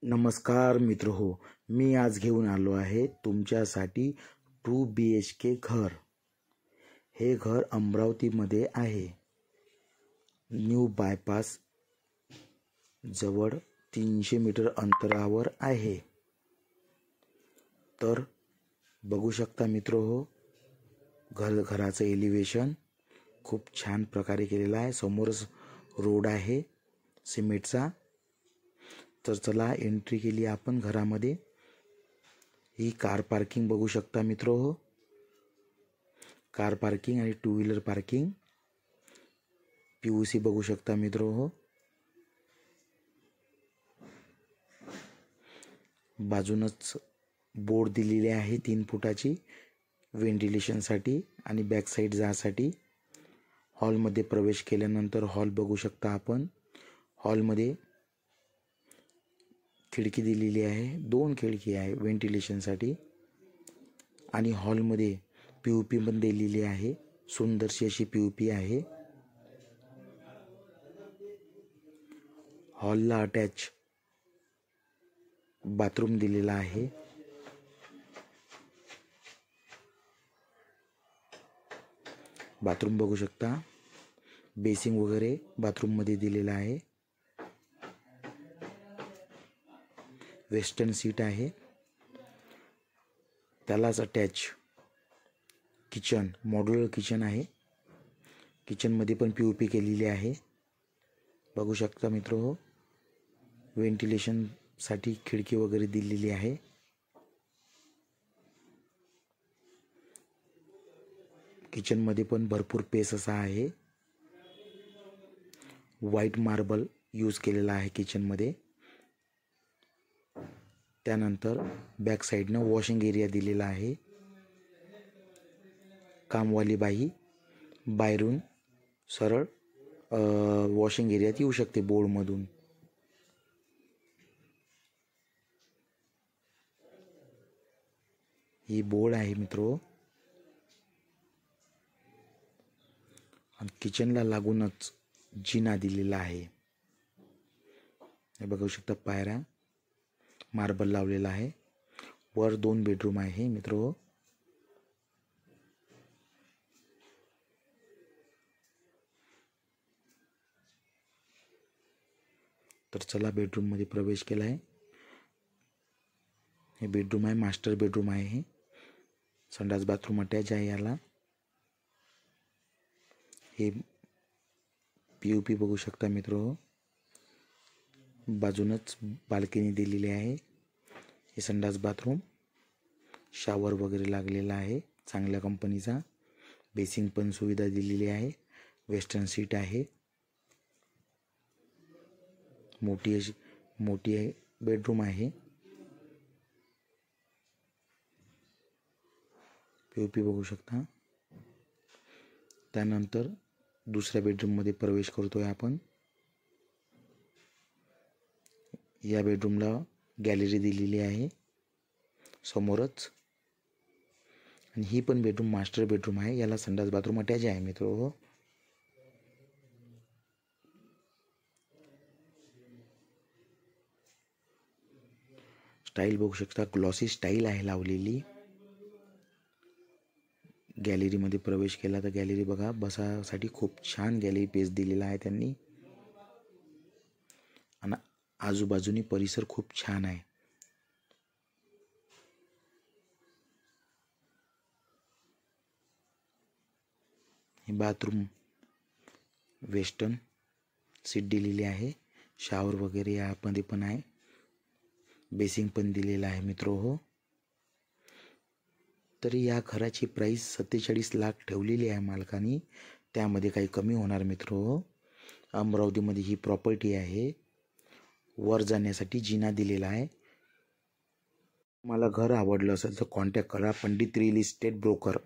नमस्कार मित्र हो, मी आज घेऊन आलो आहे तुमच्यासाठी 2 BHK घर। हे घर अमरावतीमध्ये आहे। न्यू बायपास जवळ 300 मीटर अंतरावर आहे। तर बघू शकता मित्र हो, घराचं एलिव्हेशन खूप छान प्रकारे केलेलं आहे। समोरच रोड आहे सिमेंटचा। तर चला एंट्री केली आपण घरामध्ये। ही कार पार्किंग बघू शकता मित्र हो, कार पार्किंग आणि 2 व्हीलर पार्किंग। PVC बघू शकता मित्र हो। बाजूनच बोर्ड दिलेली आहे 3 फुटाची व्हेंटिलेशनसाठी आणि बॅक साइड जासाठी। हॉलमध्ये प्रवेश केल्यानंतर हॉल बघू शकता आपण। हॉलमध्ये खिडकी दिलेली आहे, 2 खिडकी आहे व्हेंटिलेशनसाठी आणि हॉलमध्ये POP पण दिलेली आहे। सुंदरशी अशी POP आहे। हॉलला अटॅच बाथरूम दिलेला आहे। बाथरूम बघू शकता, बेसिंग वगैरे बाथरूम मध्ये दिलेला आहे। वेस्टर्न सीट आहे, त्यालाच अटॅच किचन, मॉड्युलर किचन आहे। किचन मध्ये पण POP केलेली आहे बघू शकता मित्र हो। व्हेंटिलेशन साठी खिडकी वगैरे दिलेली आहे। किचन मध्ये पण भरपूर पेस असा आहे। व्हाइट मार्बल यूज केलेला आहे किचन मध्ये। त्यानंतर बॅक साइडनं वॉशिंग एरिया दिलेला आहे। कामवाली बाई बाहेरून सरळ वॉशिंग एरियात येऊ शकते बोर्ड मधून। ही बोर्ड आहे मित्रो। आणि किचनला लागूनच जिना दिलेला आहे। हे बघू शकता, पायऱ्या, मार्बल लावलेला आहे। वर 2 बेडरूम आहे मित्रो। तर चला बेडरूम मध्ये प्रवेश केला आहे। हे बेडरूम आहे, मास्टर बेडरूम आहे। हे संडास बाथरूम अटॅच आहे याला। हे POP बघू शकता मित्र हो। बाजूनच बाल्कनी दिलेली आहे। हे संडास बाथरूम, शॉवर वगैरे लागलेला आहे चांगल्या कंपनीचा। बेसिंग पण सुविधा दिलेली आहे। वेस्टर्न सीट आहे। मोठी बेडरूम आहे। POP बघू शकता। त्यानंतर दुसऱ्या बेडरूम मध्ये प्रवेश करतोय आपण। या बेडरूमला गॅलरी दिलेली आहे समोरच। आणि ही पण बेडरूम मास्टर बेडरूम आहे। याला संडास बाथरूम अटॅच आहे मित्र हो। स्टाईल बघू शकता, ग्लॉसी स्टाईल आहे लावलेली। गॅलरी मध्ये प्रवेश केला तर गॅलरी बघा, बसासाठी खूप छान गॅलरी पेस दिलेला आहे त्यांनी। आणि आजूबाजूनी परिसर खूप छान आहे। हे बाथरूम वेस्टर्न सीट दिलेली आहे। शॉवर वगैरे यामध्ये पण आहे। बेसिंग पण दिलेला आहे मित्र हो। तरी या घराची प्राइस 47 लाख ठेवलेली आहे मालकानी। त्यामध्ये काही कमी होणार मित्र हो। अमरावतीमध्ये ही प्रॉपर्टी आहे। वर जाण्यासाठी जिना दिलेला आहे। मला घर आवडलं असेल तर कॉन्टॅक्ट करा पंडित रियल इस्टेट ब्रोकर।